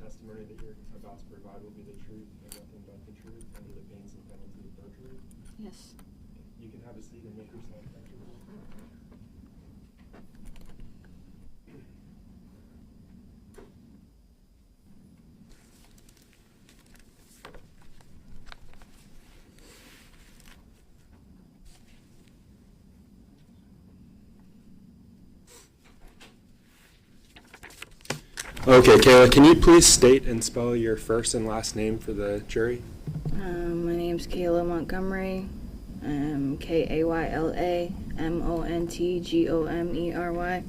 testimony that you're about to provide will be the truth and nothing but the truth under the pains and penalty of perjury? Yes. You can have a seat and make yourself comfortable. Okay, Kayla, can you please state and spell your first and last name for the jury? My name's Kayla Montgomery. Kayla Montgomery.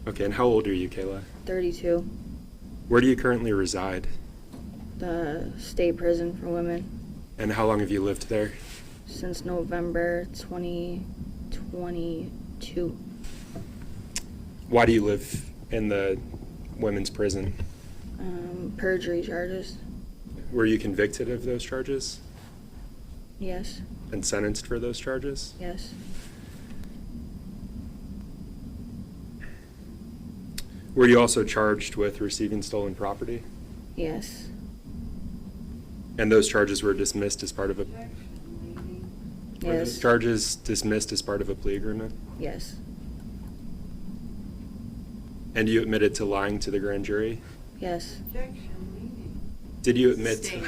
Okay, and how old are you, Kayla? 32. Where do you currently reside? The state prison for women. And how long have you lived there? Since November 2022. Why do you live in the women's prison? Perjury charges. Were you convicted of those charges Yes. and sentenced for those charges? Yes. Were you also charged with receiving stolen property? Yes. And those charges were dismissed as part of a Were those Yes. charges dismissed as part of a plea agreement? Yes. And you admitted to lying to the grand jury? Yes. Did you admit Stay.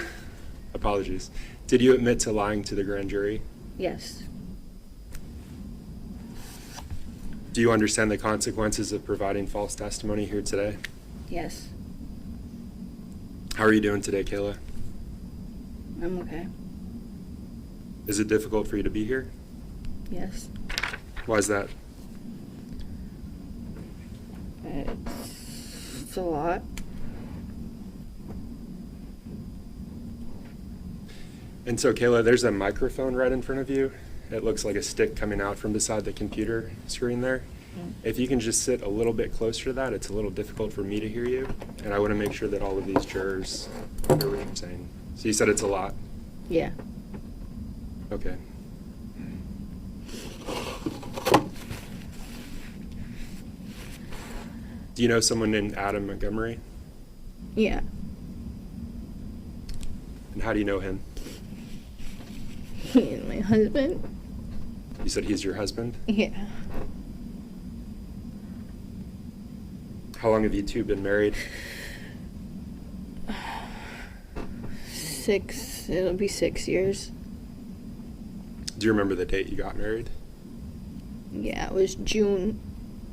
Apologies. Did you admit to lying to the grand jury? Yes. Do you understand the consequences of providing false testimony here today? Yes. How are you doing today, Kayla? I'm okay. Is it difficult for you to be here? Yes. Why is that? It's a lot. And so, Kayla, there's a microphone right in front of you. It looks like a stick coming out from beside the computer screen there. If you can just sit a little bit closer to that, it's a little difficult for me to hear you. And I want to make sure that all of these jurors hear what you're saying. So you said it's a lot? Yeah. Okay. Do you know someone named Adam Montgomery? Yeah. And how do you know him? He and my husband. You said he's your husband? Yeah. How long have you two been married? 6. It'll be 6 years. Do you remember the date you got married? Yeah, it was June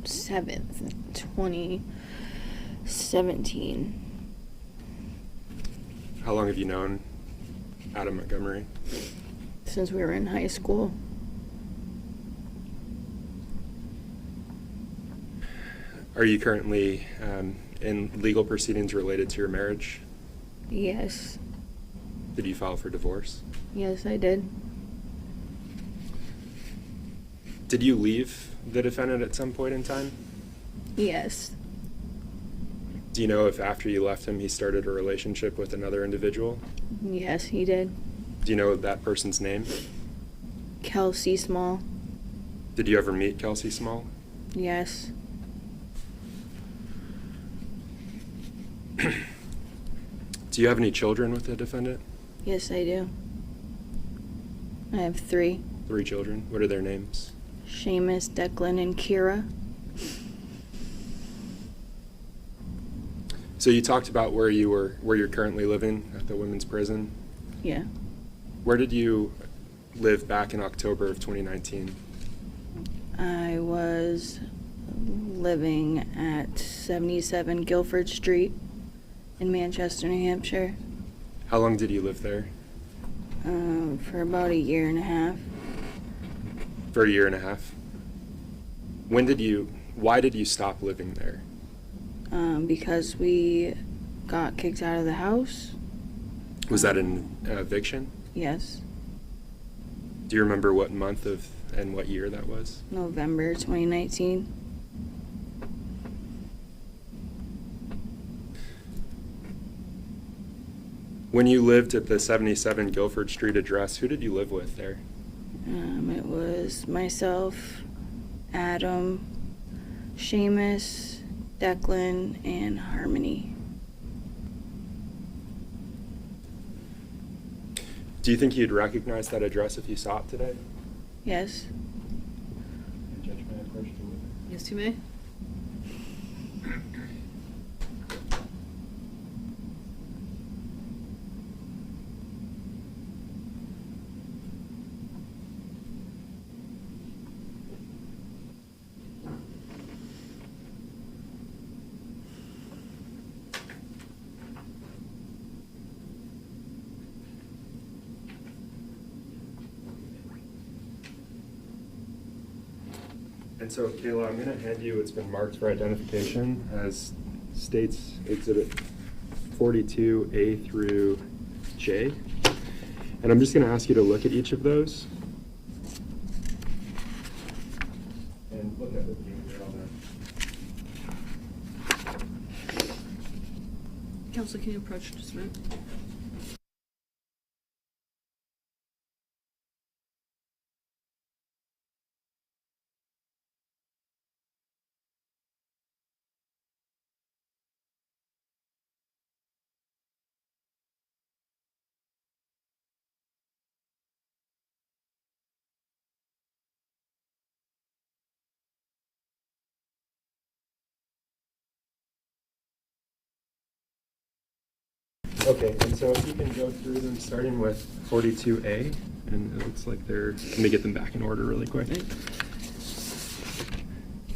7th, 2017. How long have you known Adam Montgomery? Since we were in high school. Are you currently in legal proceedings related to your marriage? Yes. Did you file for divorce? Yes, I did. Did you leave the defendant at some point in time? Yes. Do you know if after you left him he started a relationship with another individual? Yes, he did. Do you know that person's name? Kelsey Small. Did you ever meet Kelsey Small? Yes. Do you have any children with the defendant? Yes, I do. I have 3. 3 children. What are their names? Seamus, Declan, and Kira. So you talked about where you're currently living at the women's prison. Yeah. Where did you live back in October of 2019? I was living at 77 Guilford Street in Manchester, New Hampshire, How long did you live there? for about 1.5 years. For 1.5 years. Why did you stop living there? Because we got kicked out of the house. Was that an eviction? Yes. Do you remember what month and what year that was? November 2019. When you lived at the 77 Guilford Street address, who did you live with there? It was myself, Adam, Seamus, Declan, and Harmony. Do you think you'd recognize that address if you saw it today? Yes. Judge, may I approach the witness? Yes, you may. And so, Kayla, I'm going to hand you what's been marked for identification as States Exhibit 42A through J. And I'm just going to ask you to look at each of those. And look at the view here on that. Counselor, can you approach just a minute? Okay, and so if you can go through them, starting with 42A, and it looks like they're, let me get them back in order really quick.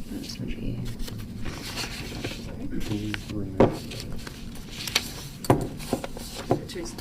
That's me. Teresa.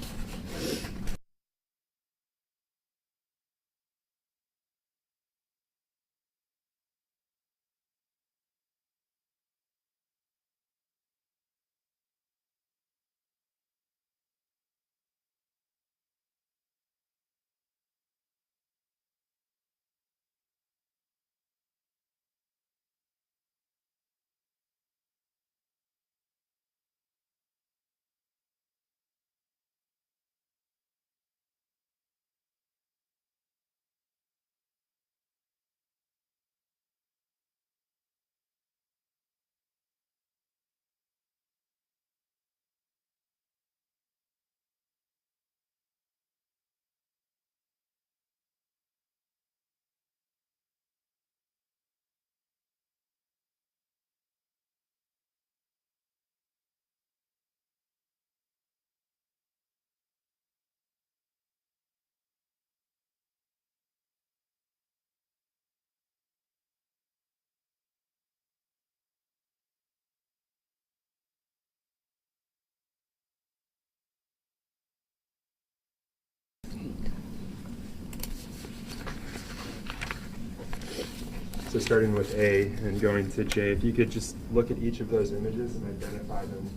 So starting with A and going to J, if you could just look at each of those images and identify them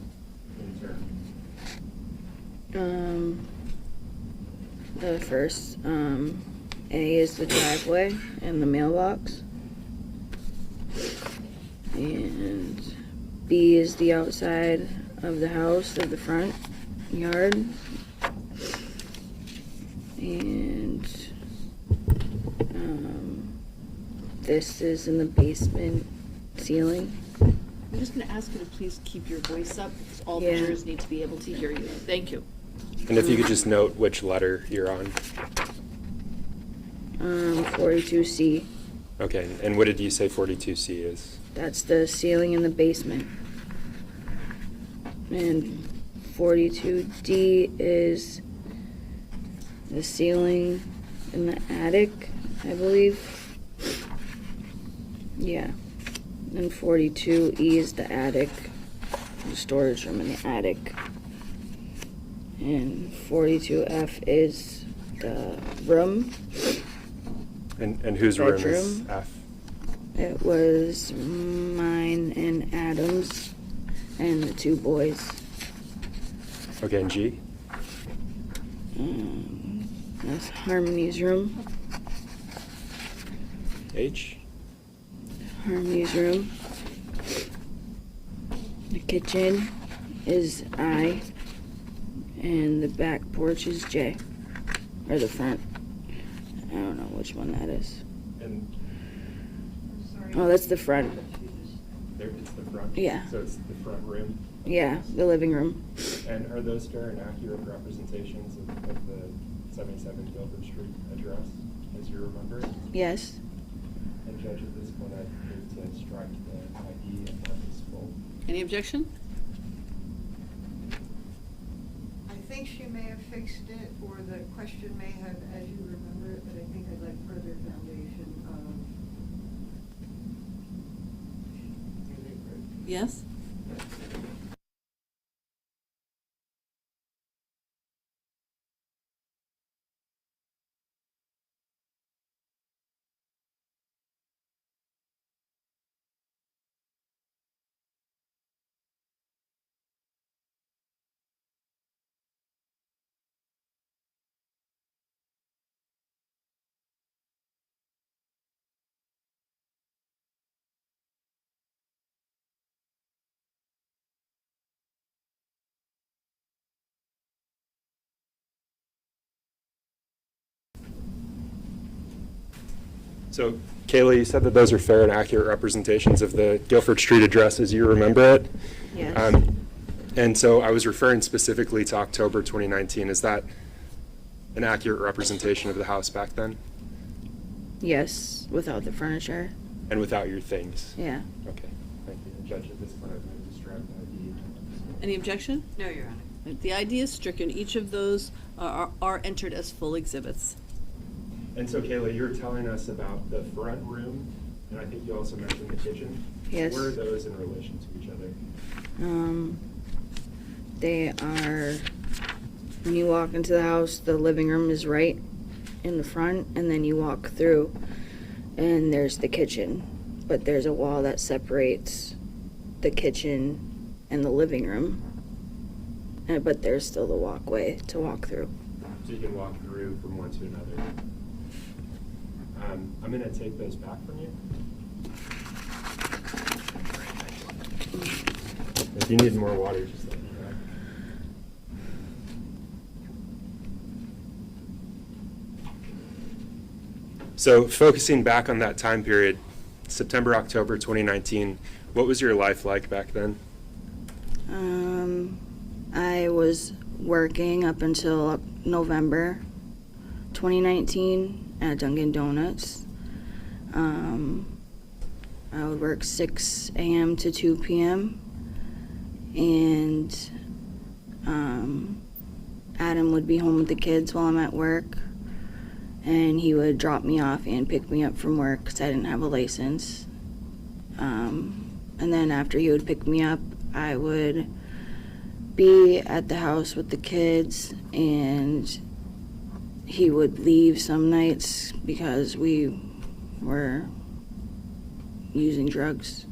in turn. The first, A is the driveway and the mailbox. And B is the outside of the house, of the front yard. And this is in the basement ceiling. I'm just going to ask you to please keep your voice up because all the Yeah. jurors need to be able to hear you. Thank you. And if you could just note which letter you're on. 42C. Okay, and what did you say 42C is? That's the ceiling in the basement. And 42D is the ceiling in the attic, I believe. Yeah. And 42E is the attic, the storage room in the attic. And 42F is the room. And whose room is Bedroom. F? It was mine and Adam's and the two boys. Okay, and G? That's Harmony's room. H? Harmony's room. The kitchen is I. And the back porch is J. Or the front. I don't know which one that is. And Oh, that's the front. there, it's the front? Yeah. So it's the front room? Yeah, the living room. And are those fair and accurate representations of the 77 Guilford Street address, as you remember it? Yes. And Judge, at this point, I'd move to strike the ID and mark as full. Any objection? I think she may have fixed it, or the question may have, as you remember it, but I think I'd like further foundation of. Yes? So, Kayla, you said that those are fair and accurate representations of the Guilford Street address as you remember it? Yes. And so I was referring specifically to October 2019. Is that an accurate representation of the house back then? Yes, without the furniture. And without your things? Yeah. Okay, thank you. Judge, at this point, I've moved to strike the ID. Any objection? No, Your Honor. The ID is stricken. Each of those are entered as full exhibits. And so, Kayla, you were telling us about the front room, and I think you also mentioned the kitchen. Yes. Where are those in relation to each other? They are, when you walk into the house, the living room is right in the front, and then you walk through, and there's the kitchen. But there's a wall that separates the kitchen and the living room. But there's still the walkway to walk through. So you can walk through from one to another. I'm going to take those back from you. If you need more water, just let me know. So focusing back on that time period, September, October 2019, what was your life like back then? I was working up until November 2019 at Dunkin' Donuts. I would work 6 a.m. to 2 p.m. and Adam would be home with the kids while I'm at work, and he would drop me off and pick me up from work because I didn't have a license. And then after he would pick me up, I would be at the house with the kids, and he would leave some nights because we were using drugs.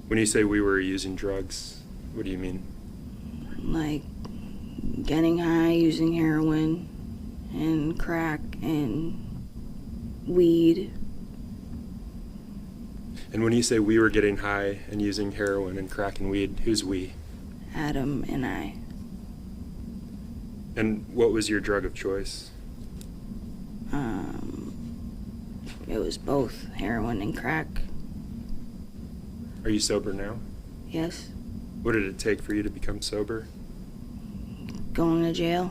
When you say we were using drugs, what do you mean? Like getting high, using heroin and crack and weed. And when you say we were getting high and using heroin and crack and weed, who's we? Adam and I. And what was your drug of choice? It was both heroin and crack. Are you sober now? Yes. What did it take for you to become sober? Going to jail.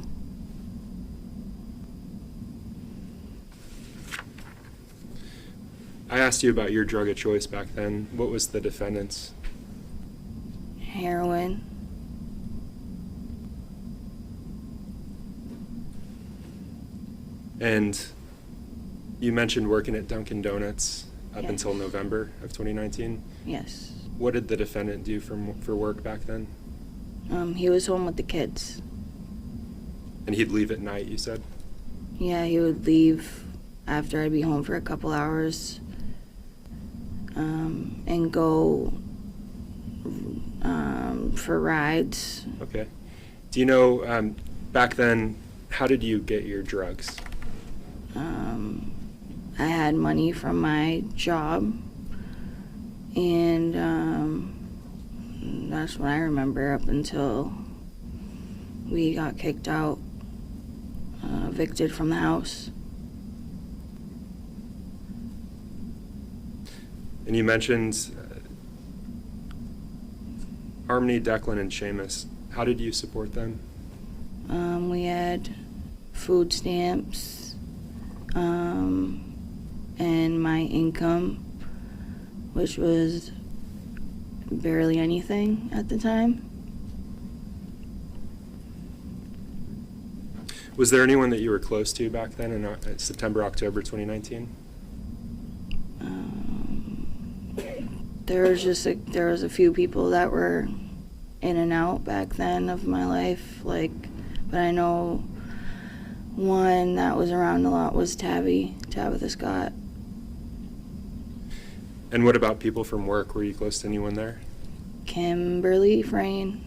I asked you about your drug of choice back then. What was the defendant's? Heroin. And you mentioned working at Dunkin' Donuts up Yeah. until November of 2019. Yes. What did the defendant do for work back then? He was home with the kids. And he'd leave at night, you said? Yeah, he would leave after I'd be home for a couple hours, and go for rides. Okay. Do you know, back then, how did you get your drugs? I had money from my job, and that's what I remember up until we got kicked out, evicted from the house. And you mentioned Harmony, Declan, and Seamus. How did you support them? We had food stamps, and my income, which was barely anything at the time. Was there anyone that you were close to back then in September, October 2019? There was a few people that were in and out back then of my life, but I know one that was around a lot was Tabitha Scott. And what about people from work? Were you close to anyone there? Kimberly Frayne.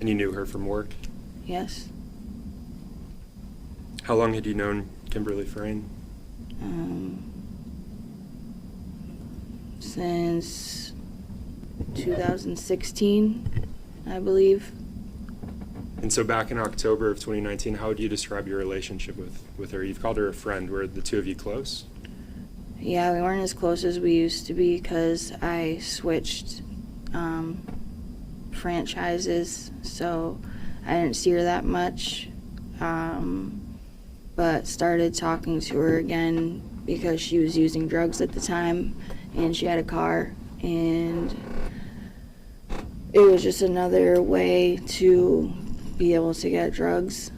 And you knew her from work? Yes. How long had you known Kimberly Frayne? Since 2016, I believe. And so back in October of 2019, how would you describe your relationship with her? You've called her a friend. Were the two of you close? Yeah, we weren't as close as we used to be because I switched franchises, so I didn't see her that much, but started talking to her again because she was using drugs at the time and she had a car, and it was just another way to be able to get drugs.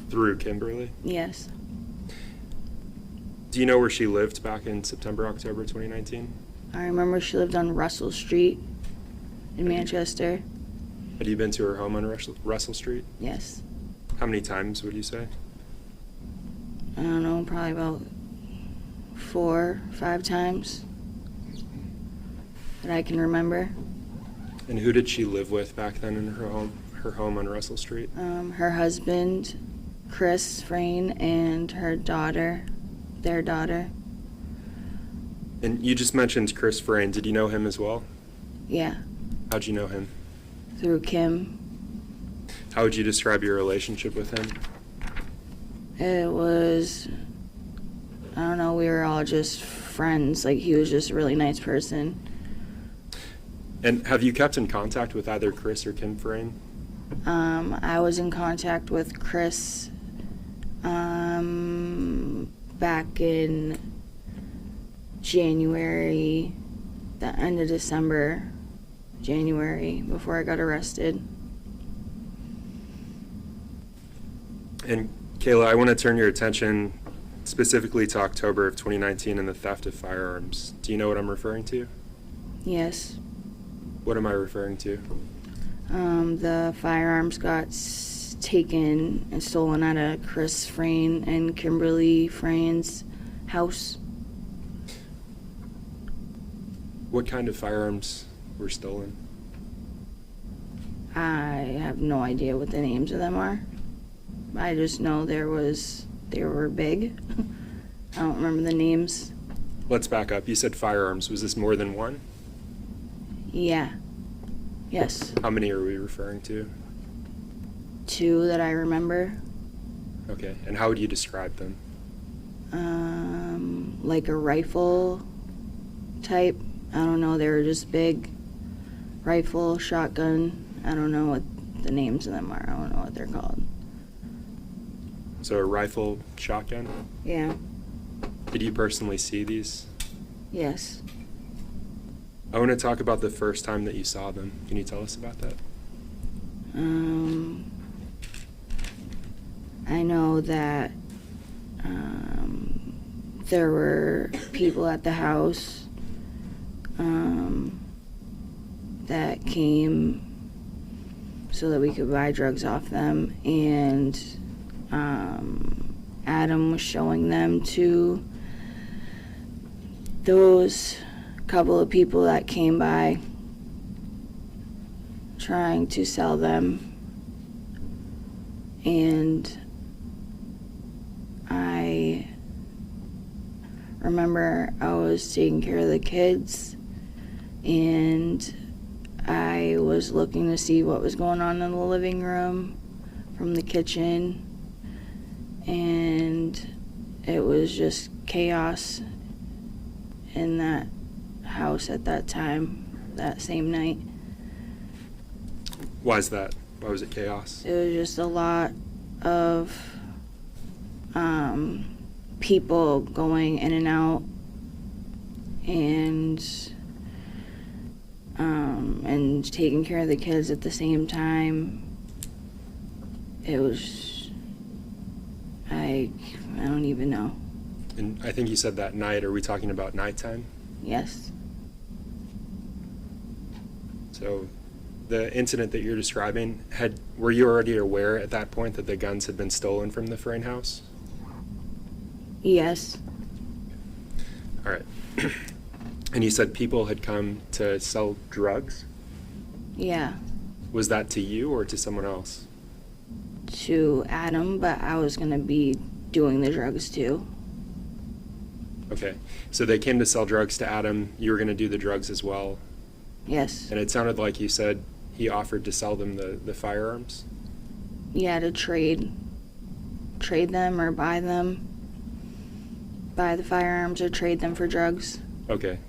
Through Kimberly? Yes. Do you know where she lived back in September, October 2019? I remember she lived on Russell Street in Manchester. Had you been to her home on Russell Street? Yes. How many times would you say? I don't know, probably about 4, 5 times that I can remember. And who did she live with back then in her home on Russell Street? Her husband, Chris Frayne, and her daughter, their daughter. And you just mentioned Chris Frayne. Did you know him as well? Yeah, How'd you know him? through Kim. How would you describe your relationship with him? It was, I don't know, we were all just friends. Like, he was just a really nice person. And have you kept in contact with either Chris or Kim Frayne? I was in contact with Chris back in January, the end of December, January, before I got arrested. And Kayla, I want to turn your attention specifically to October of 2019 and the theft of firearms. Do you know what I'm referring to? Yes. What am I referring to? The firearms got taken and stolen out of Chris Frayne and Kimberly Frayne's house. What kind of firearms were stolen? I have no idea what the names of them are. I just know they were big. I don't remember the names. Let's back up. You said firearms. Was this more than one? Yeah. Yes. How many are we referring to? 2 that I remember. Okay. And how would you describe them? Like a rifle type. I don't know. They were just big. Rifle, shotgun. I don't know what the names of them are. I don't know what they're called. So a rifle, shotgun? Yeah. Did you personally see these? Yes. I want to talk about the first time that you saw them. Can you tell us about that? I know that there were people at the house that came so that we could buy drugs off them, and Adam was showing them to those couple of people that came by trying to sell them. And I remember I was taking care of the kids, and I was looking to see what was going on in the living room from the kitchen, and it was just chaos in that house at that time, that same night. Why is that? Why was it chaos? It was just a lot of people going in and out, and taking care of the kids at the same time. It was, I don't even know. And I think you said that night. Are we talking about nighttime? Yes. So the incident that you're describing, were you already aware at that point that the guns had been stolen from the Frayne house? Yes. All right. And you said people had come to sell drugs? Yeah. Was that to you or to someone else? To Adam, but I was going to be doing the drugs too. Okay. So they came to sell drugs to Adam. You were going to do the drugs as well. Yes. And it sounded like you said he offered to sell them the firearms? Yeah, to trade them or buy them. Buy the firearms or trade them for drugs. Okay.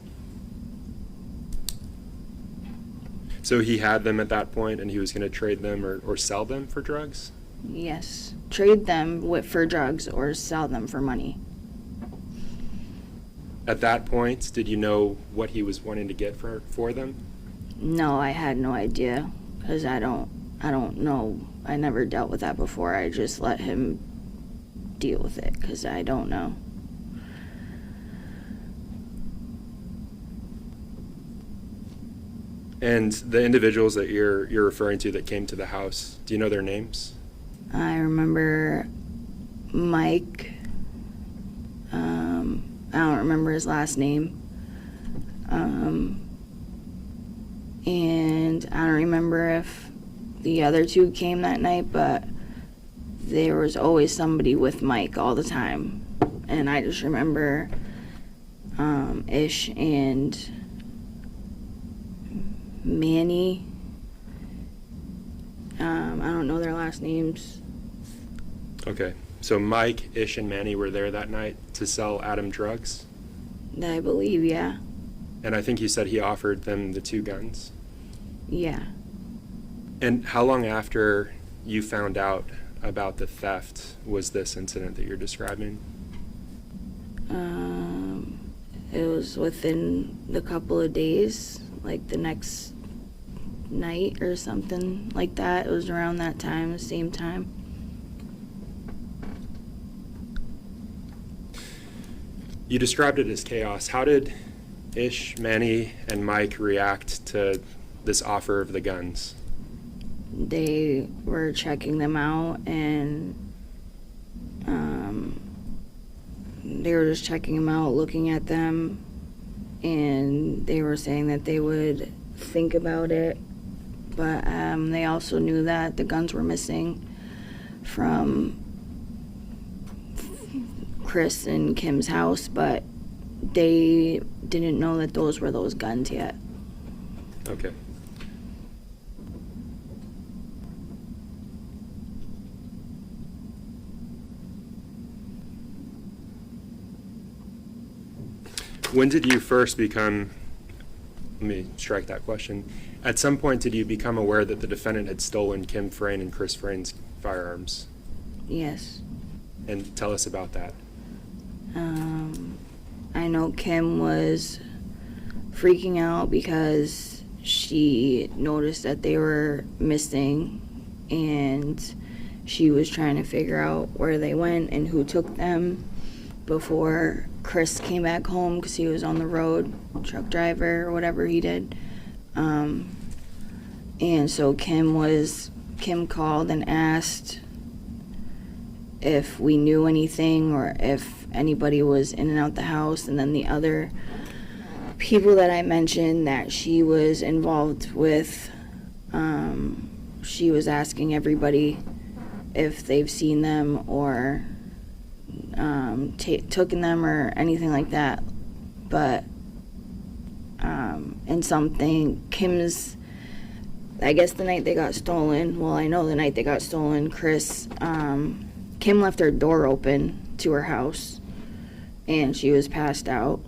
So he had them at that point and he was going to trade them or sell them for drugs? Yes. Trade them for drugs or sell them for money. At that point, did you know what he was wanting to get for them? No, I had no idea because I don't know. I never dealt with that before. I just let him deal with it because I don't know. And the individuals that you're referring to that came to the house, do you know their names? I remember Mike. I don't remember his last name. And I don't remember if the other two came that night, but there was always somebody with Mike all the time. And I just remember Ish and Manny. I don't know their last names. Okay. So Mike, Ish, and Manny were there that night to sell Adam drugs? I believe, yeah. And I think you said he offered them the 2 guns? Yeah. And how long after you found out about the theft was this incident that you're describing? It was within the couple of days, like the next night or something like that. It was around that time, the same time. You described it as chaos. How did Ish, Manny, and Mike react to this offer of the guns? They were checking them out, and they were just checking them out, looking at them, and they were saying that they would think about it, but they also knew that the guns were missing from Chris and Kim's house, but they didn't know that those were those guns yet. Okay. When did you first become, let me strike that question. At some point, did you become aware that the defendant had stolen Kim Frayne and Chris Frayne's firearms? Yes. And tell us about that. I know Kim was freaking out because she noticed that they were missing, and she was trying to figure out where they went and who took them before Chris came back home because he was on the road, truck driver or whatever he did. And so Kim called and asked if we knew anything or if anybody was in and out the house, and then the other people that I mentioned that she was involved with, she was asking everybody if they've seen them or taken them or anything like that. But and something Kim's, I guess the night they got stolen, well, I know the night they got stolen, Kim left her door open to her house, and she was passed out.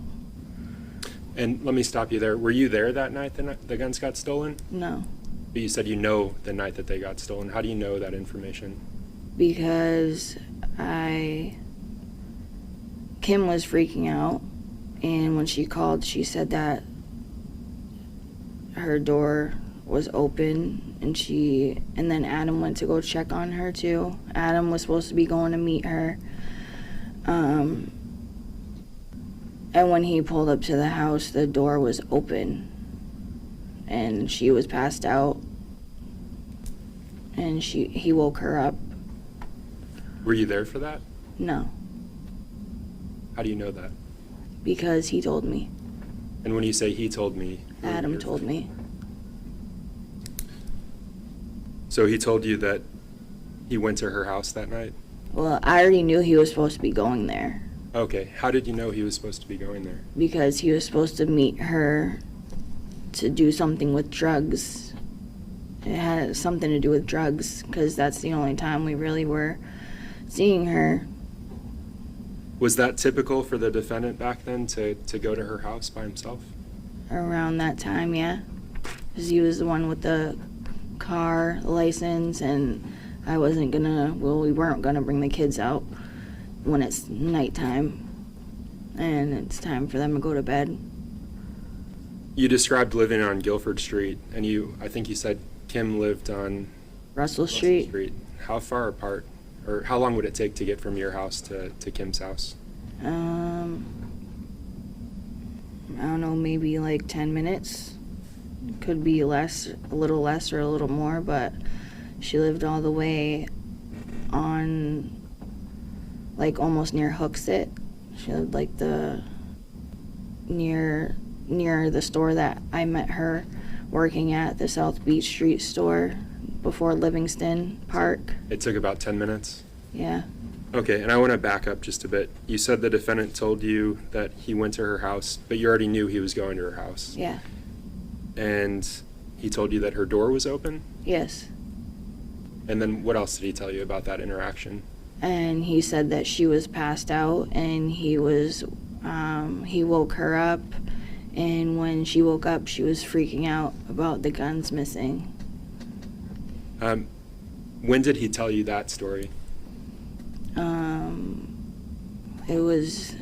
And let me stop you there. Were you there that night the guns got stolen? No, But you said you know the night that they got stolen. How do you know that information? because Kim was freaking out, and when she called, she said that her door was open, and then Adam went to go check on her too. Adam was supposed to be going to meet her. And when he pulled up to the house, the door was open, and she was passed out, and he woke her up. Were you there for that? No, How do you know that? because he told me. And when you say he told me, who were you Adam here told for? me. So he told you that he went to her house that night? Well, I already knew he was supposed to be going there Okay. How did you know he was supposed to be going there? because he was supposed to meet her to do something with drugs. It had something to do with drugs because that's the only time we really were seeing her. Was that typical for the defendant back then to go to her house by himself? Around that time, yeah. Because he was the one with the car license, and we weren't gonna bring the kids out when it's nighttime and it's time for them to go to bed. You described living on Guilford Street, and I think you said Kim lived on Russell Russell Street. How far apart, or how long would it take to get from your house to Kim's house? I don't know, maybe like 10 minutes. Could be less, a little less or a little more, but she lived all the way on, like, almost near Hooksett. She lived like near the store that I met her working at, the South Beach Street store before Livingston Park. It took about 10 minutes? Yeah. Okay, and I want to back up just a bit. You said the defendant told you that he went to her house, but you already knew he was going to her house. Yeah. And he told you that her door was open? Yes. And then what else did he tell you about that interaction? And he said that she was passed out, and he woke her up, and when she woke up, she was freaking out about the guns missing. When did he tell you that story? It was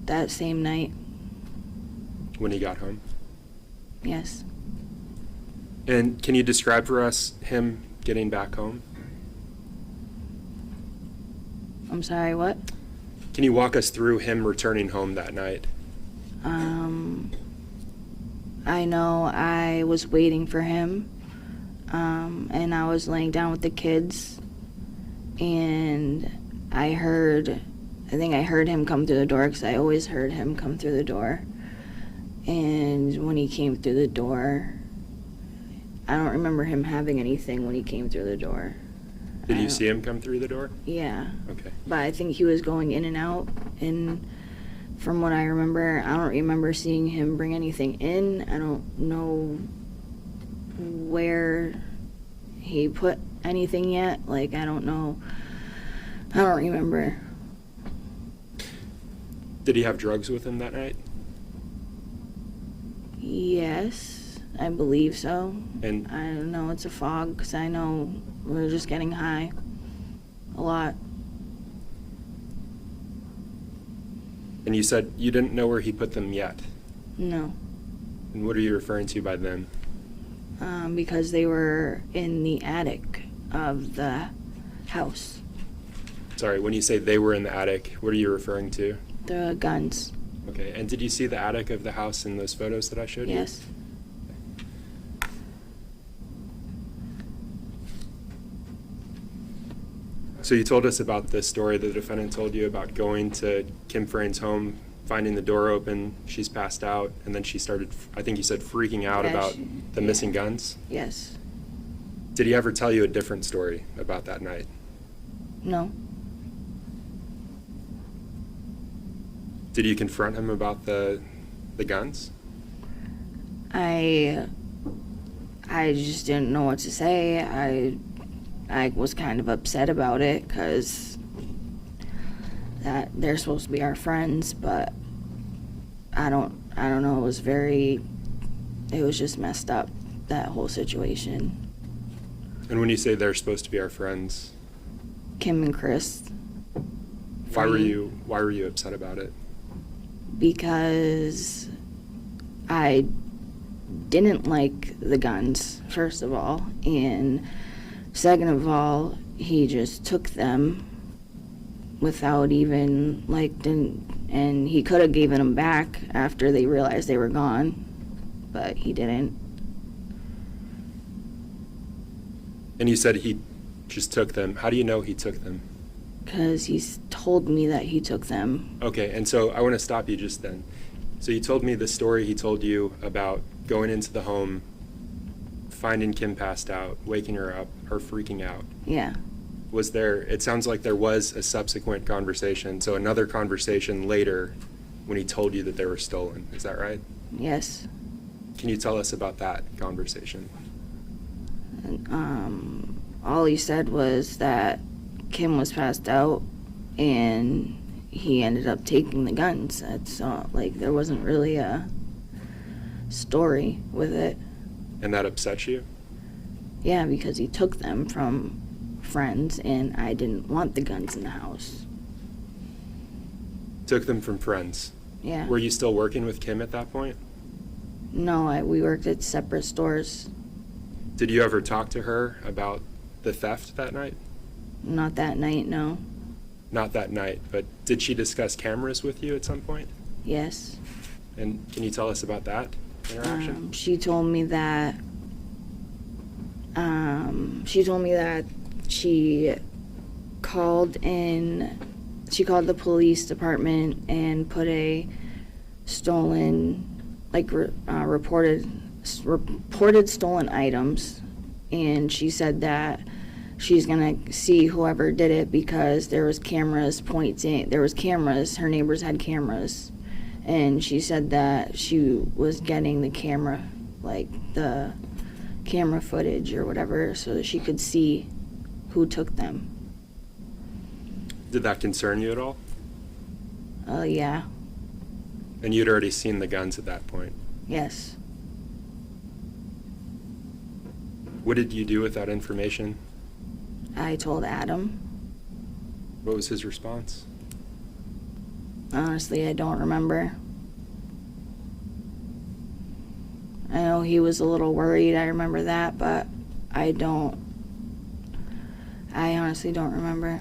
that same night. When he got home? Yes. And can you describe for us him getting back home? I'm sorry, what? Can you walk us through him returning home that night? I know I was waiting for him, and I was laying down with the kids, and I think I heard him come through the door, because I always heard him come through the door. And when he came through the door, I don't remember him having anything when he came through the door. Did you see him come through the door? Yeah. Okay. But I think he was going in and out, and from what I remember, I don't remember seeing him bring anything in. I don't know where he put anything yet. Like, I don't know. I don't remember. Did he have drugs with him that night? Yes, I believe so. And I don't know, it's a fog, because I know we were just getting high a lot. you said you didn't know where he put them yet. No. And what are you referring to by them? Because they were in the attic of the house. Sorry, when you say they were in the attic, what are you referring to? The guns. Okay, and did you see the attic of the house in those photos that I showed you? Yes. So you told us about this story the defendant told you about going to Kim Frane's home, finding the door open, she's passed out, and then she started, I think you said, freaking out Yeah, about she- the yeah. missing guns? Yes. Did he ever tell you a different story about that night? No. Did you confront him about the guns? I just didn't know what to say. I was kind of upset about it because that they're supposed to be our friends, but I don't I don't know, it was just messed up, that whole situation. And when you say they're supposed to be our friends, Kim and Chris, why were you upset about it? because I didn't like the guns, first of all, and second of all, he just took them without even, and he could have given them back after they realized they were gone, but he didn't. And you said he just took them. How do you know he took them? Because he's told me that he took them. Okay, and so I want to stop you just then. So you told me the story he told you about going into the home, finding Kim passed out, waking her up, her freaking out. Yeah. It sounds like there was a subsequent conversation, so another conversation later when he told you that they were stolen. Is that right? Yes. Can you tell us about that conversation? And, all he said was that Kim was passed out and he ended up taking the guns. That's there wasn't really a story with it. And that upset you? Yeah, because he took them from friends and I didn't want the guns in the house. Took them from friends. Yeah. Were you still working with Kim at that point? No, we worked at separate stores. Did you ever talk to her about the theft that night? Not that night, no. Not that night, but did she discuss cameras with you at some point? Yes. And can you tell us about that interaction? She told me that she called the police department and put a stolen, reported stolen items, and she said that she's gonna see whoever did it because her neighbors had cameras, and she said that she was getting the camera footage or whatever so that she could see who took them. Did that concern you at all? Yeah. And you'd already seen the guns at that point. Yes. What did you do with that information? I told Adam. What was his response? Honestly, I don't remember. I know he was a little worried, I remember that, but I honestly don't remember.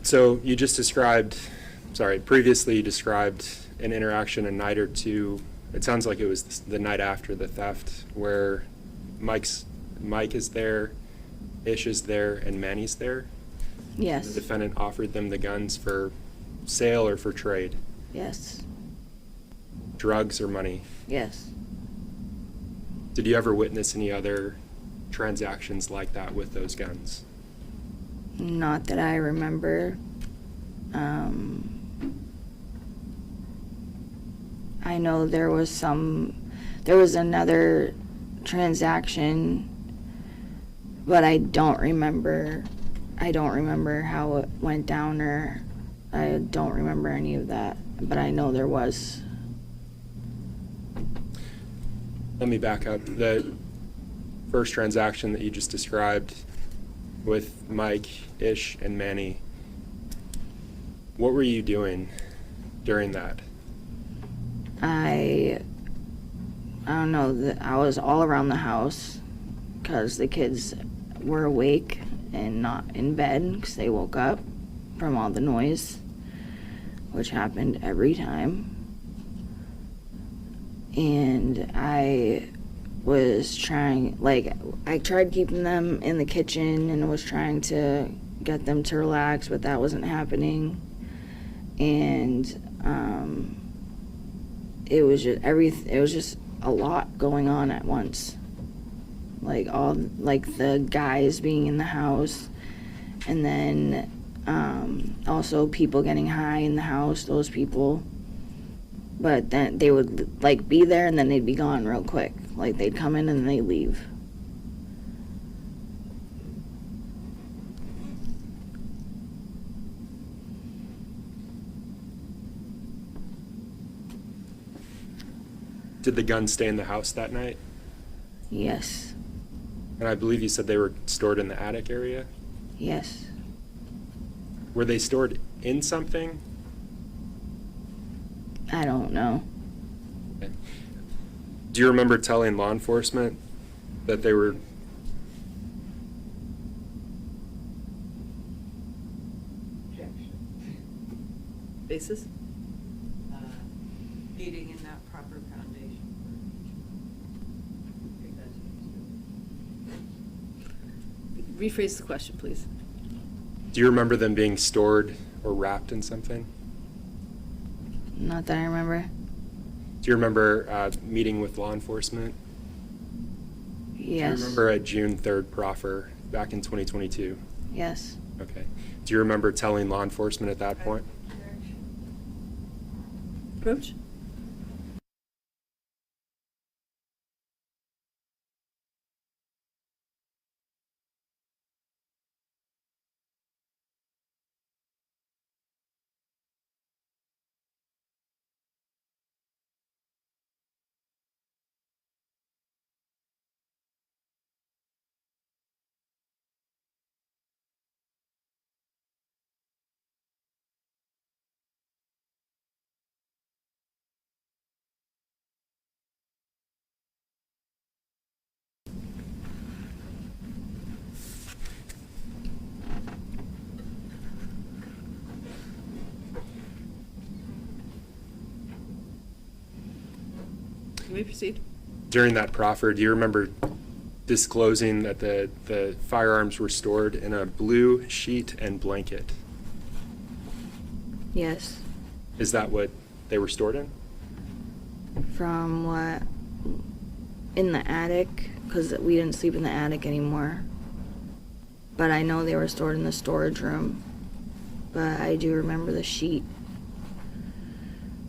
So you just previously you described an interaction a night or two, it sounds like it was the night after the theft, where Mike is there, Ish is there, and Manny's there. Yes. The defendant offered them the guns for sale or for trade. Yes. Drugs or money. Yes. Did you ever witness any other transactions like that with those guns? Not that I remember. I know there was another transaction, but I don't remember how it went down, or I don't remember any of that, but I know there was. Let me back up. The first transaction that you just described with Mike, Ish, and Manny, what were you doing during that? I don't know, I was all around the house because the kids were awake and not in bed because they woke up from all the noise, which happened every time. And I was I tried keeping them in the kitchen and was trying to get them to relax, but that wasn't happening. And it was just a lot going on at once. The guys being in the house, and then also people getting high in the house, those people. But then they would be there and then they'd be gone real quick. They'd come in and they'd leave. Did the gun stay in the house that night? Yes. And I believe you said they were stored in the attic area? Yes. Were they stored in something? I don't know. Okay. Do you remember telling law enforcement that they were... Objection. Basis? Needing in that proper foundation. I think that's what it's doing. Rephrase the question, please. Do you remember them being stored or wrapped in something? Not that I remember. Do you remember meeting with law enforcement? Yes. Do you remember a June 3rd proffer back in 2022? Yes. Okay. Do you remember telling law enforcement at that point? Objection. Approach? You may proceed. During that proffer, do you remember disclosing that the firearms were stored in a blue sheet and blanket? Yes. Is that what they were stored in? From what? In the attic, because we didn't sleep in the attic anymore. But I know they were stored in the storage room. But I do remember the sheet.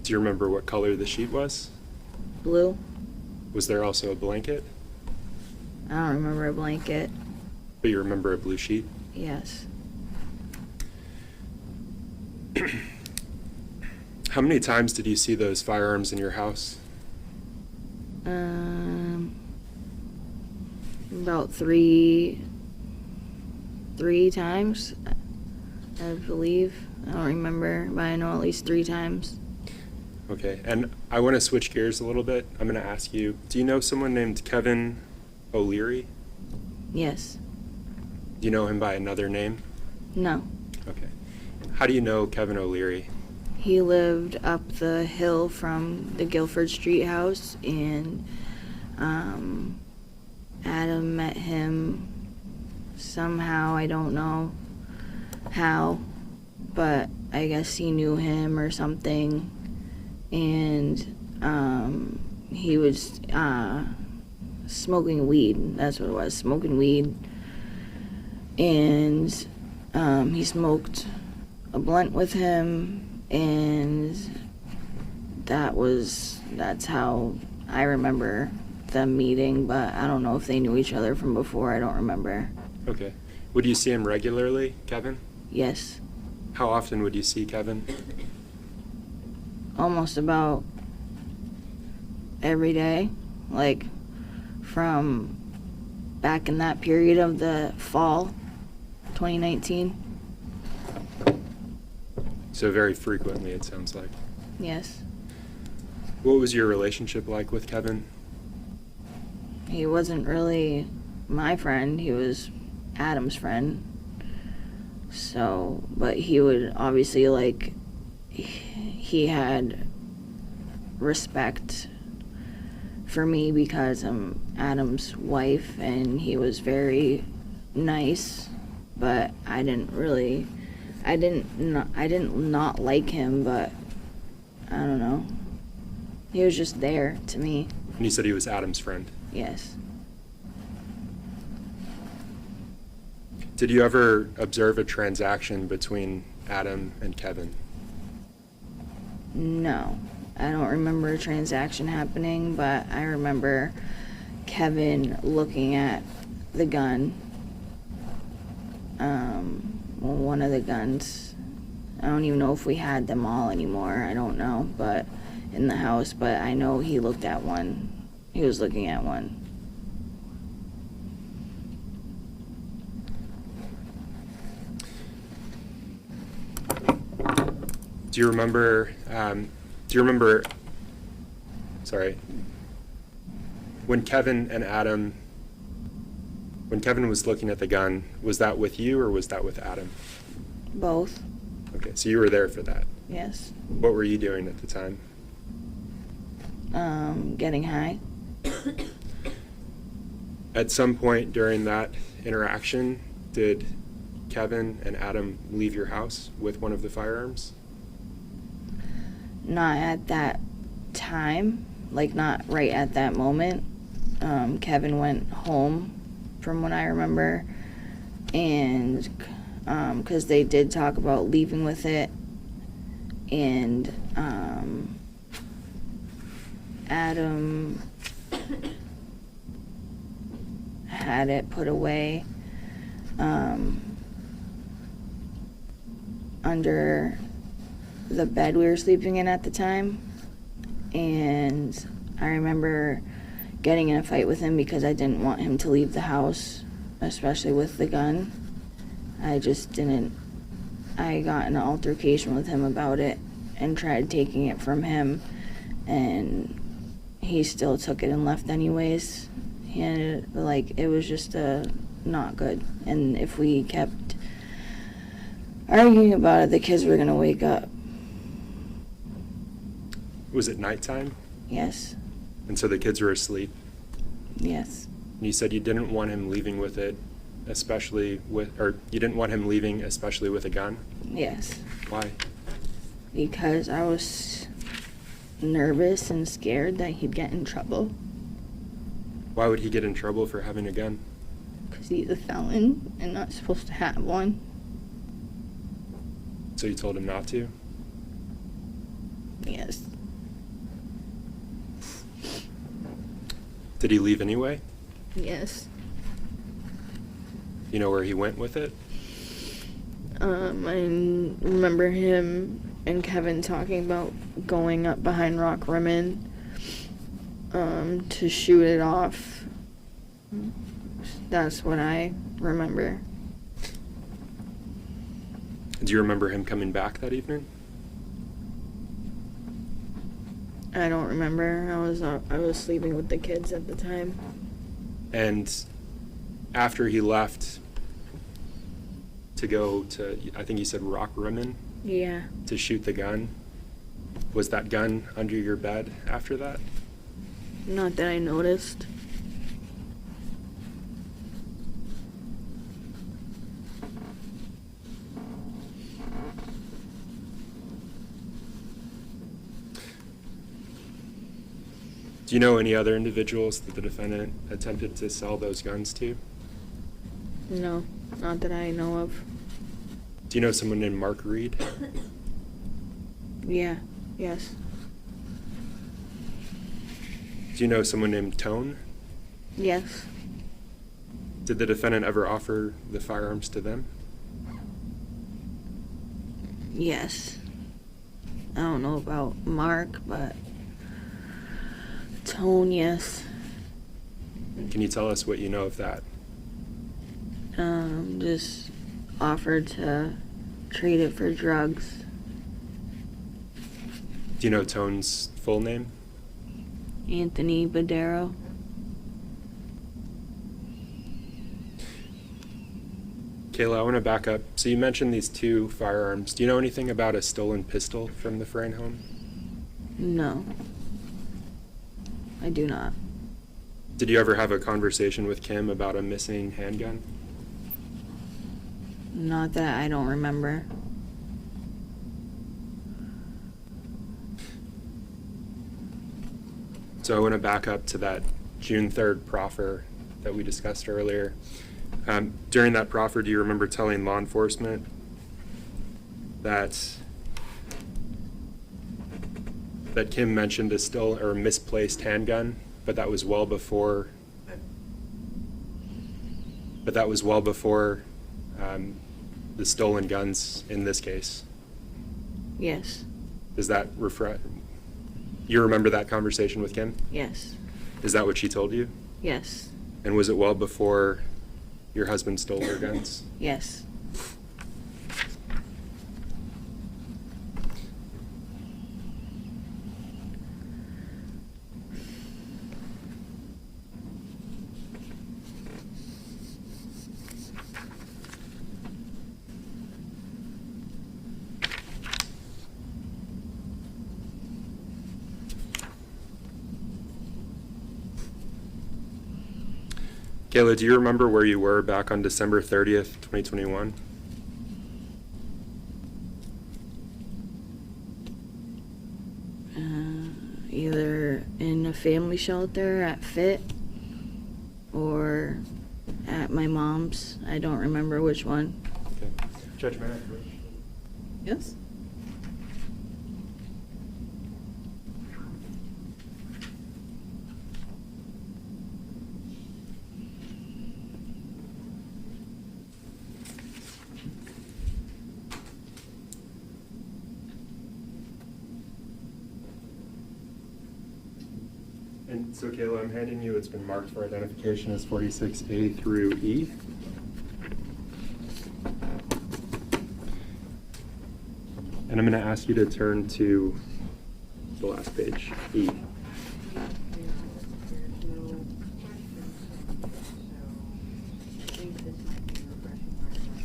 Do you remember what color the sheet was? Blue. Was there also a blanket? I don't remember a blanket. But you remember a blue sheet? Yes. How many times did you see those firearms in your house? About three times, I believe. I don't remember, but I know at least 3 times. Okay, and I want to switch gears a little bit. I'm going to ask you, do you know someone named Kevin O'Leary? Yes. Do you know him by another name? No. Okay. How do you know Kevin O'Leary? He lived up the hill from the Guilford Street house, and Adam met him somehow. I don't know how, but I guess he knew him or something. And he was smoking weed. That's what it was, smoking weed. And he smoked a blunt with him, and that's how I remember them meeting, but I don't know if they knew each other from before. I don't remember. Okay. Would you see him regularly, Kevin? Yes. How often would you see Kevin? Almost about every day, like from back in that period of the fall 2019. So very frequently, it sounds like. Yes. What was your relationship like with Kevin? He wasn't really my friend, he was Adam's friend. So, but he would obviously, like, he had respect for me because I'm Adam's wife, and he was very nice, but I didn't not like him, but I don't know. He was just there to me. And you said he was Adam's friend. Yes. Did you ever observe a transaction between Adam and Kevin? No. I don't remember a transaction happening, but I remember Kevin looking at the gun. One of the guns. I don't even know if we had them all anymore. I don't know, but in the house, but I know he looked at one. He was looking at one. Do you remember, sorry, when Kevin was looking at the gun, was that with you or was that with Adam? Both. Okay, so you were there for that. Yes. What were you doing at the time? Getting high. At some point during that interaction, did Kevin and Adam leave your house with one of the firearms? Not at that time, like not right at that moment. Kevin went home from what I remember, and because they did talk about leaving with it, and Adam had it put away under the bed we were sleeping in at the time, and I remember getting in a fight with him because I didn't want him to leave the house, especially with the gun. I got in an altercation with him about it and tried taking it from him, and he still took it and left anyways. And it was just not good, and if we kept arguing about it, the kids were gonna wake up. Was it nighttime? Yes. And so the kids were asleep? Yes. And you said you didn't want him leaving with it, you didn't want him leaving especially with a gun? Yes. Why? Because I was nervous and scared that he'd get in trouble. Why would he get in trouble for having a gun? Because he's a felon and not supposed to have one. So you told him not to? Yes. Did he leave anyway? Yes. You know where he went with it? I remember him and Kevin talking about going up behind Rock Rimmon to shoot it off. That's what I remember. Do you remember him coming back that evening? I don't remember. I was sleeping with the kids at the time. And after he left to go to, I think you said Rock Rimmon, Yeah. to shoot the gun, was that gun under your bed after that? Not that I noticed. Do you know any other individuals that the defendant attempted to sell those guns to? No, not that I know of. Do you know someone named Mark Reed? Yeah. Yes. Do you know someone named Tone? Yes. Did the defendant ever offer the firearms to them? Yes. I don't know about Mark, but Tone, yes. Can you tell us what you know of that? Just offered to trade it for drugs. Do you know Tone's full name? Anthony Badero. Kayla, I want to back up. So you mentioned these two firearms. Do you know anything about a stolen pistol from the Frayne home? No. I do not. Did you ever have a conversation with Kim about a missing handgun? Not that I don't remember. So I want to back up to that June 3rd proffer that we discussed earlier. During that proffer, do you remember telling law enforcement that Kim mentioned a still or misplaced handgun, but that was well before the stolen guns in this case? Yes. Does that You remember that conversation with Kim? Yes. Is that what she told you? Yes. And was it well before your husband stole her guns? Yes. Kayla, do you remember where you were back on December 30th, 2021? Either in a family shelter at Fit or at my mom's. I don't remember which one. Okay. Judge, may I? Yes? And so, Kayla, I'm handing you, it's been marked for identification as 46A through E. And I'm going to ask you to turn to the last page, E. There's no questions, so I think this might be refreshing our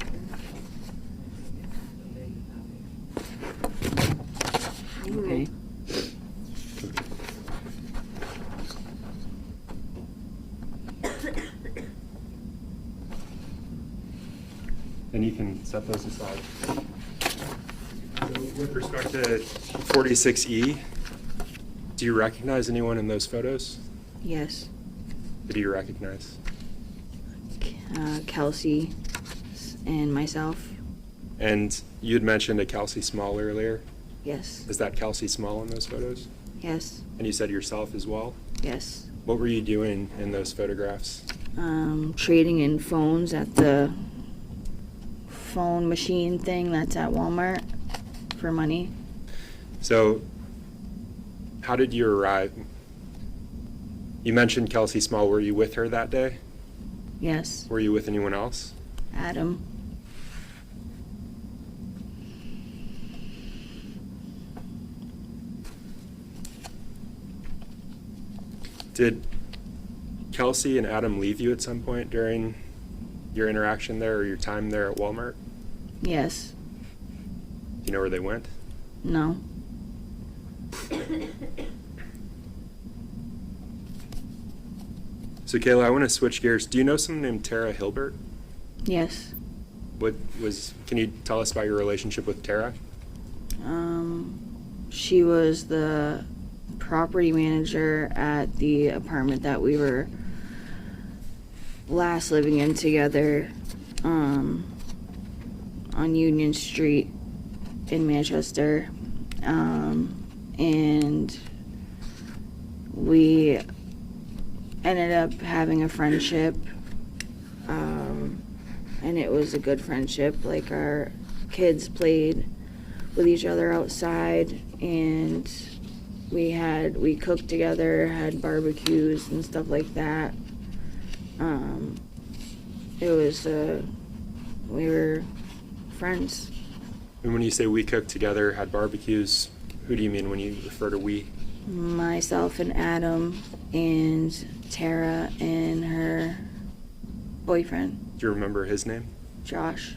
records. Okay. And you can set those aside. So with respect to 46E, do you recognize anyone in those photos? Yes. Who do you recognize? Kelsey and myself. And you had mentioned a Kelsey Small earlier. Yes. Is that Kelsey Small in those photos? Yes. And you said yourself as well? Yes. What were you doing in those photographs? Trading in phones at the phone machine thing that's at Walmart for money. So, how did you arrive? You mentioned Kelsey Small. Were you with her that day? Yes. Were you with anyone else? Adam. Did Kelsey and Adam leave you at some point during your interaction there or your time there at Walmart? Yes. Do you know where they went? No. So, Kayla, I want to switch gears. Do you know someone named Tara Hilbert? Yes. Can you tell us about your relationship with Tara? She was the property manager at the apartment that we were last living in together, on Union Street in Manchester. And we ended up having a friendship, and it was a good friendship. Like, our kids played with each other outside, and we cooked together, had barbecues and stuff like that. We were friends. And when you say we cooked together, had barbecues, who do you mean when you refer to we? Myself and Adam and Tara and her boyfriend, Do you remember his name? Josh.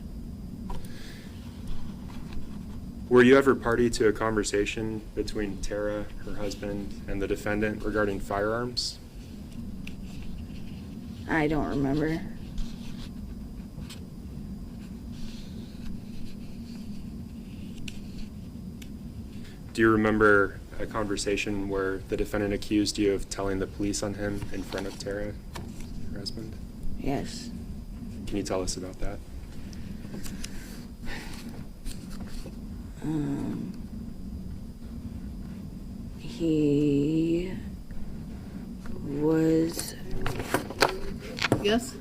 Were you ever party to a conversation between Tara, her husband, and the defendant regarding firearms? I don't remember. Do you remember a conversation where the defendant accused you of telling the police on him in front of Tara, her husband? Yes. Can you tell us about that? He was Yes?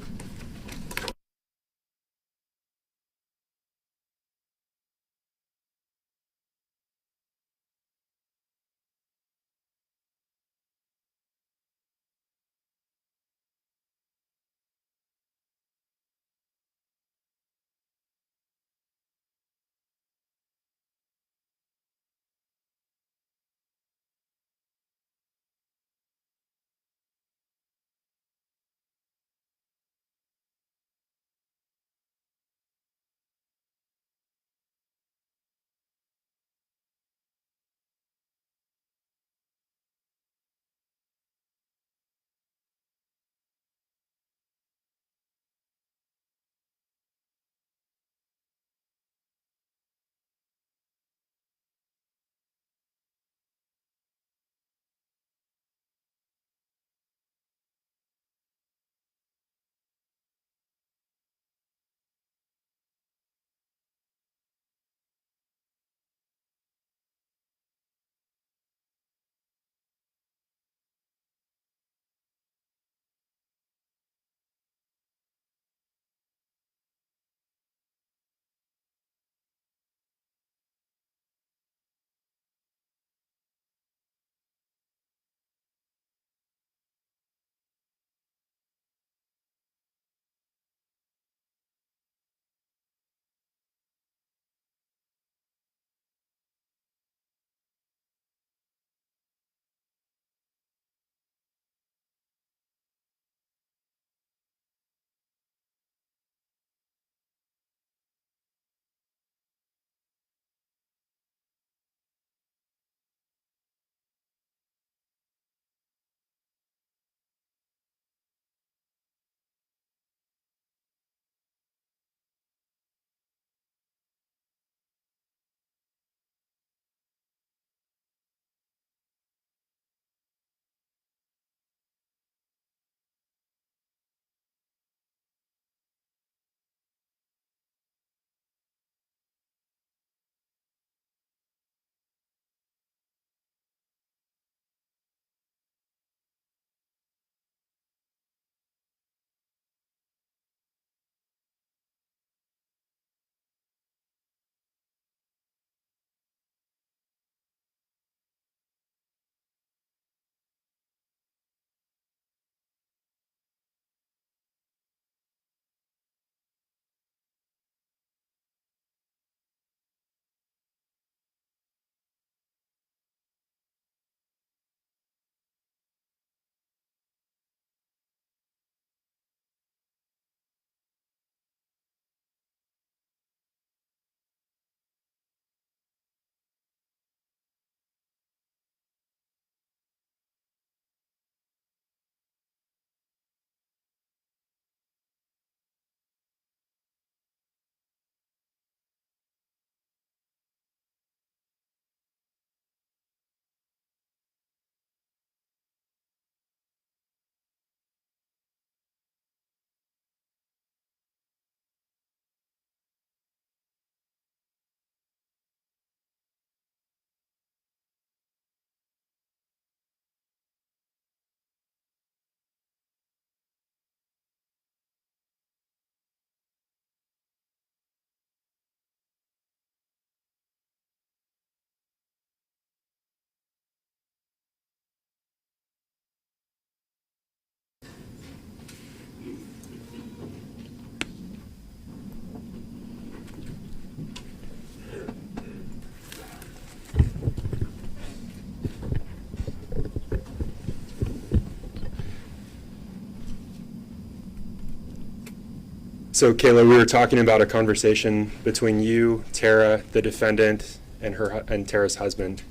So Kayla, we were talking about a conversation between you, Tara, the defendant, and Tara's husband.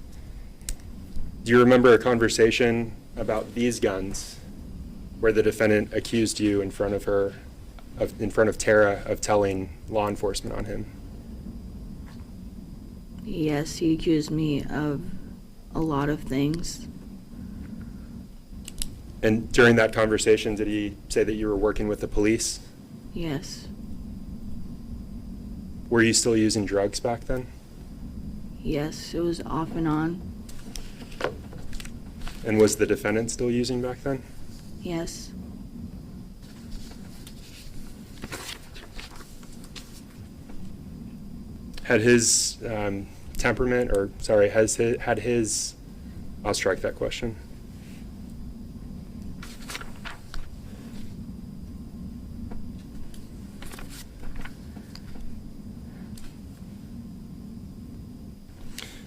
Do you remember a conversation about these guns where the defendant accused you in front of her, in front of Tara, of telling law enforcement on him? Yes, he accused me of a lot of things. And during that conversation, did he say that you were working with the police? Yes. Were you still using drugs back then? Yes, it was off and on. And was the defendant still using back then? Yes. Had his temperament, or sorry, had his, I'll strike that question.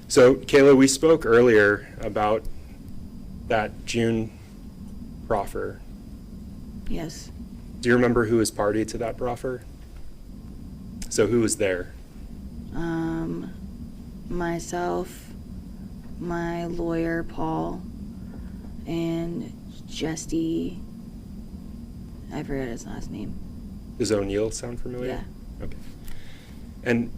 So, Kayla, we spoke earlier about that June proffer. Yes. Do you remember who was party to that proffer? So who was there? Myself, my lawyer, Paul, and Jesse, I forget his last name. Does O'Neill sound familiar? Yeah. Okay. And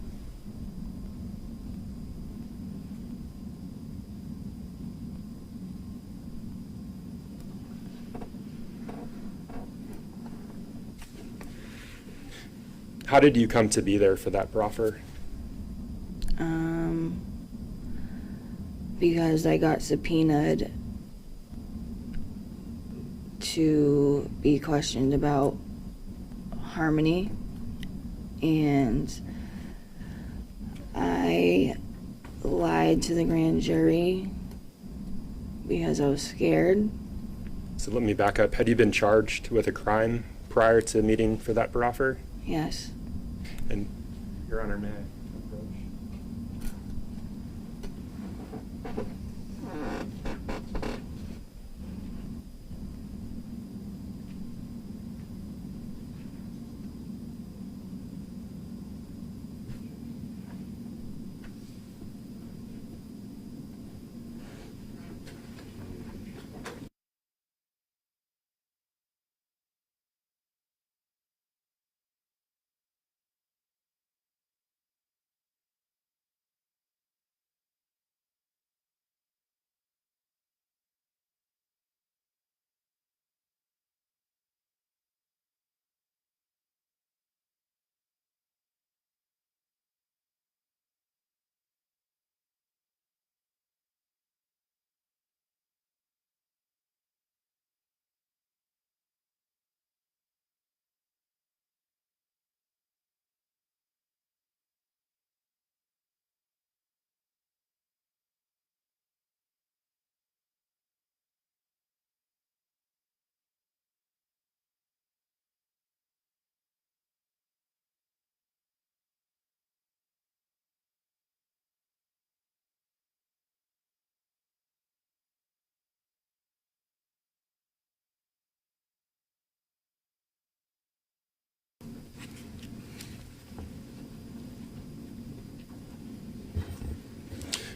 how did you come to be there for that proffer? Because I got subpoenaed to be questioned about Harmony, and I lied to the grand jury because I was scared. So let me back up. Had you been charged with a crime prior to meeting for that proffer? Yes. And, Your Honor, may I approach?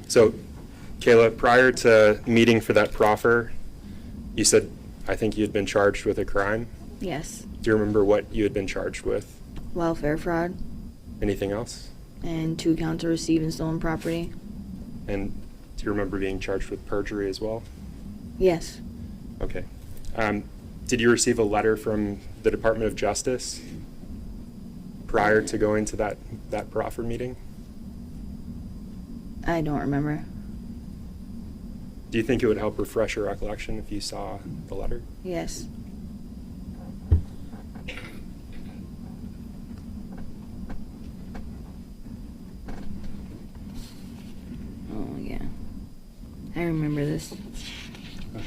So, Kayla, prior to meeting for that proffer, you said, I think you had been charged with a crime. Yes. Do you remember what you had been charged with? Welfare fraud Anything else? and 2 counts of receiving stolen property. And do you remember being charged with perjury as well? Yes. Okay. Did you receive a letter from the Department of Justice prior to going to that proffer meeting? I don't remember. Do you think it would help refresh your recollection if you saw the letter? Yes. Oh, yeah. I remember this. Okay.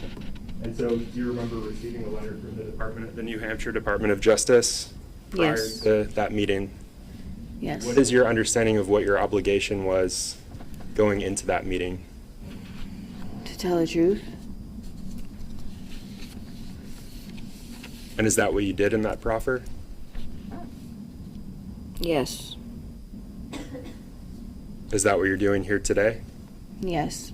And so do you remember receiving a letter from the New Hampshire Department of Justice prior Yes. to that meeting? Yes. What is your understanding of what your obligation was going into that meeting? To tell the truth? And is that what you did in that proffer? Yes. Is that what you're doing here today? Yes.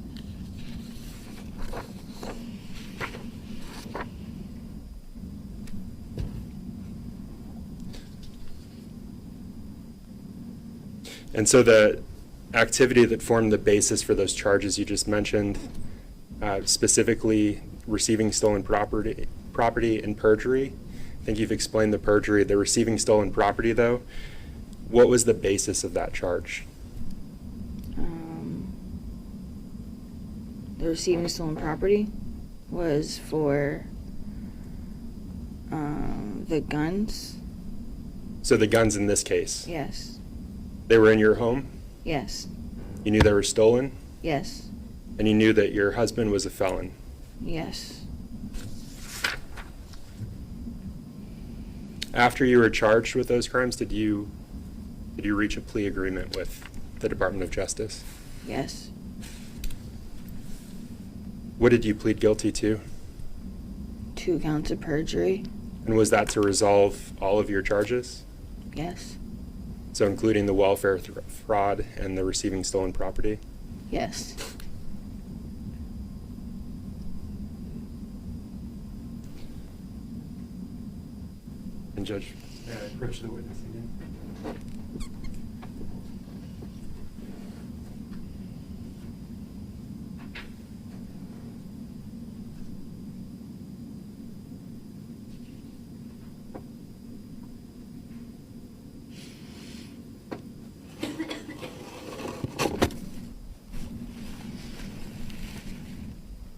And so the activity that formed the basis for those charges you just mentioned, specifically receiving stolen property and perjury. I think you've explained the perjury. The receiving stolen property, though, what was the basis of that charge? The receiving stolen property was for the guns. So the guns in this case, Yes. they were in your home? Yes. You knew they were stolen? Yes. And you knew that your husband was a felon? Yes. After you were charged with those crimes, did you reach a plea agreement with the Department of Justice? Yes. What did you plead guilty to? 2 counts of perjury. And was that to resolve all of your charges? Yes. So including the welfare fraud and the receiving stolen property? Yes. And Judge, approach the witness again.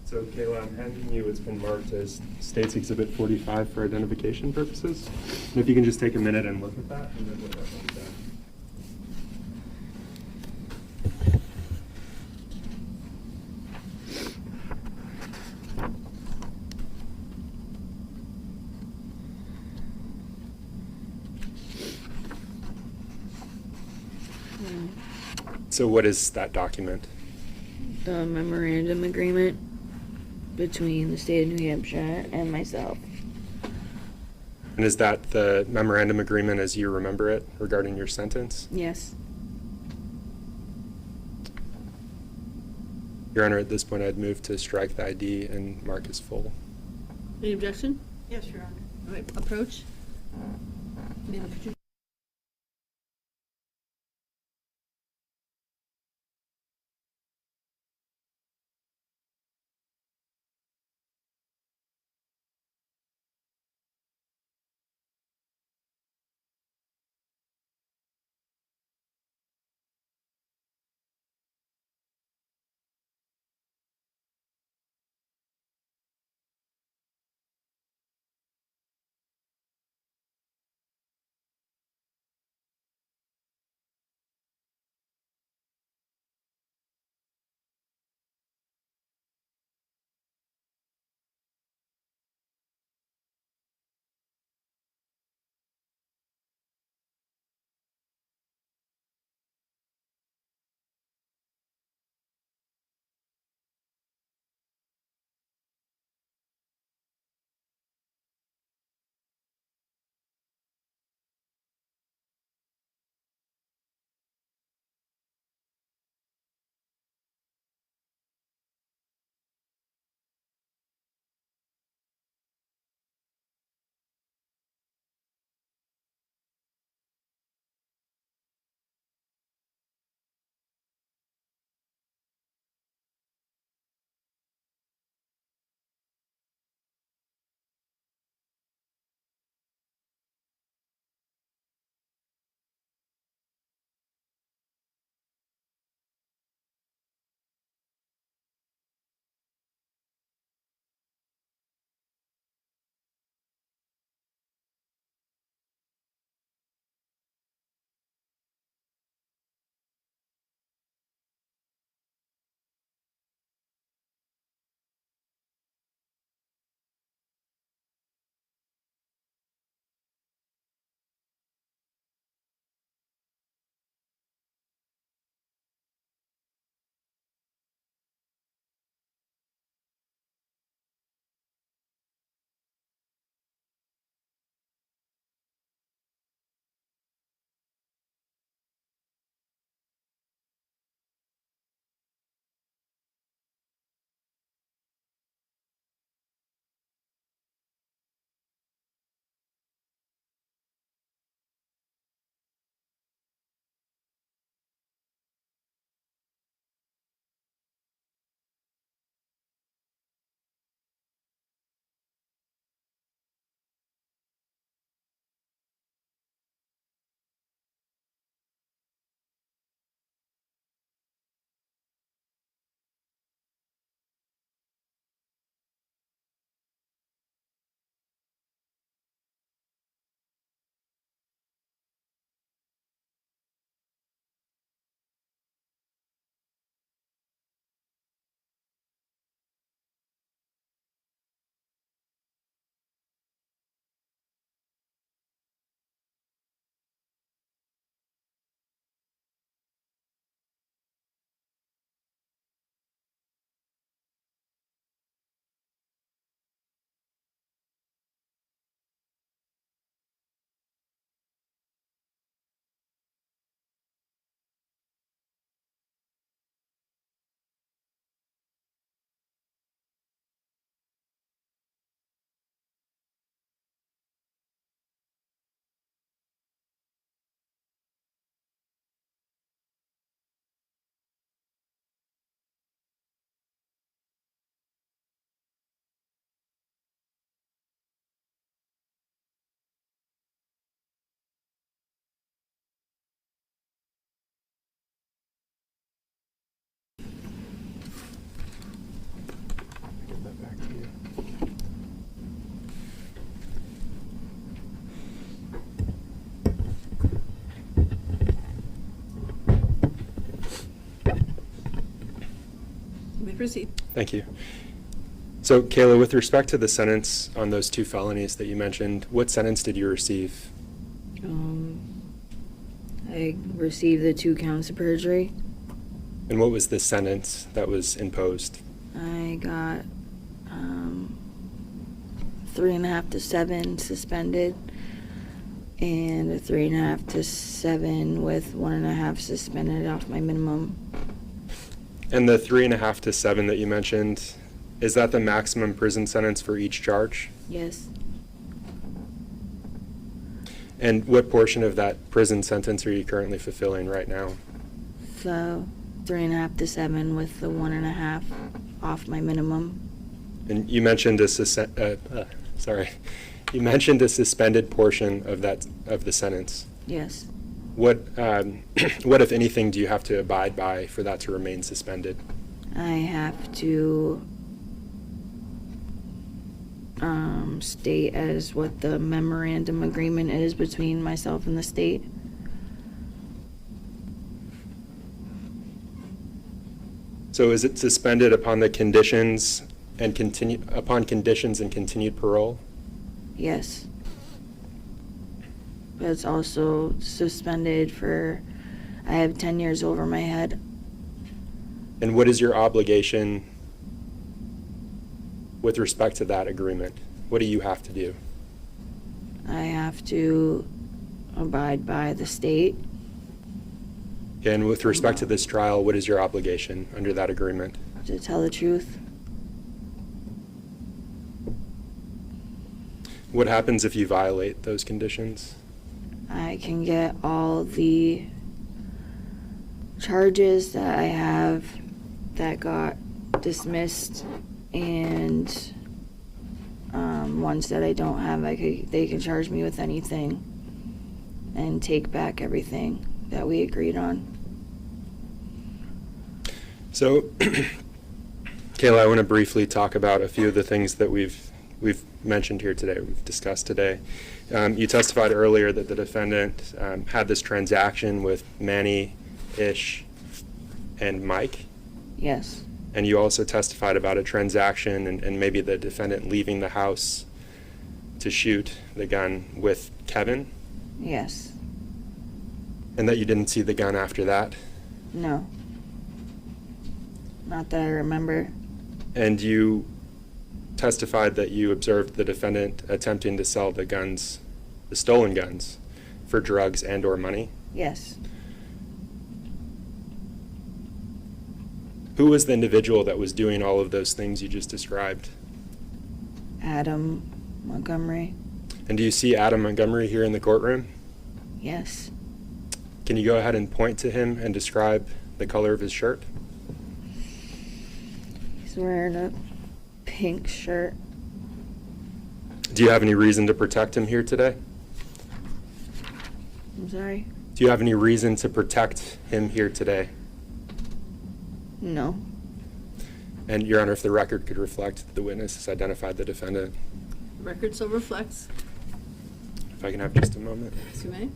So Kayla, I'm handing you what's been marked as State's Exhibit 45 for identification purposes. And if you can just take a minute and look at that, and then we'll have one done. So what is that document? The memorandum agreement between the state of New Hampshire and myself. And is that the memorandum agreement as you remember it regarding your sentence? Yes. Your Honor, at this point, I'd move to strike the ID and mark as full. Any objection? Yes, Your Honor. All right, approach. Ma'am, could you proceed. Thank you. So, Kayla, with respect to the sentence on those 2 felonies that you mentioned, what sentence did you receive? I received the 2 counts of perjury. And what was the sentence that was imposed? I got 3.5 to 7 suspended, and a 3.5 to 7 with 1.5 suspended off my minimum. And the 3.5 to 7 that you mentioned, is that the maximum prison sentence for each charge? Yes. And what portion of that prison sentence are you currently fulfilling right now? So 3.5 to 7 with the 1.5 off my minimum. And you mentioned you mentioned a suspended portion of the sentence. Yes. What, what if anything, do you have to abide by for that to remain suspended? I have to state as what the memorandum agreement is between myself and the state. So is it suspended upon the conditions and conditions and continued parole? Yes. But it's also suspended for, I have 10 years over my head. And what is your obligation with respect to that agreement? What do you have to do? I have to abide by the state. And with respect to this trial, what is your obligation under that agreement? To tell the truth. What happens if you violate those conditions? I can get all the charges that I have that got dismissed, and ones that I don't have, they can charge me with anything and take back everything that we agreed on. So, Kayla, I want to briefly talk about a few of the things that we've mentioned here today, we've discussed today. You testified earlier that the defendant had this transaction with Manny, Ish, and Mike. Yes. And you also testified about a transaction and maybe the defendant leaving the house to shoot the gun with Kevin, Yes. and that you didn't see the gun after that. No. Not that I remember. And you testified that you observed the defendant attempting to sell the guns, the stolen guns, for drugs and or money. Yes. Who was the individual that was doing all of those things you just described? Adam Montgomery. And do you see Adam Montgomery here in the courtroom? Yes. Can you go ahead and point to him and describe the color of his shirt? He's wearing a pink shirt. Do you have any reason to protect him here today? I'm sorry? Do you have any reason to protect him here today? No. And, Your Honor, if the record could reflect that the witness has identified the defendant. The record so reflects. If I can have just a moment. Yes, you may.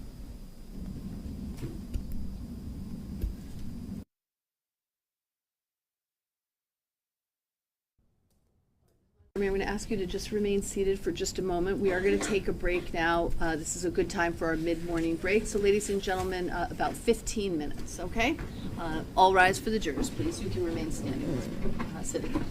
I'm going to ask you to just remain seated for just a moment. We are going to take a break now. This is a good time for our mid-morning break. So, ladies and gentlemen, about 15 minutes, okay? All rise for the jurors, please. You can remain standing, sitting.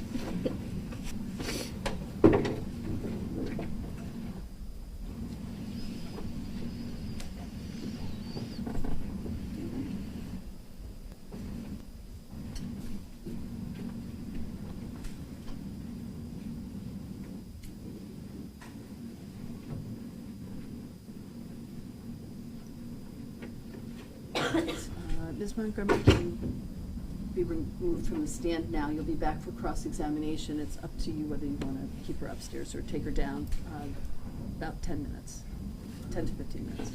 Ms. Montgomery can be removed from the stand now. You'll be back for cross-examination. It's up to you whether you want to keep her upstairs or take her down. About 10 minutes, 10 to 15 minutes.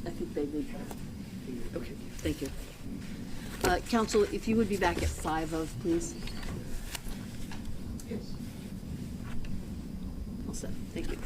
I think they need. Okay, thank you. Counsel, if you would be back at 5 please. Yes. All set. Thank you.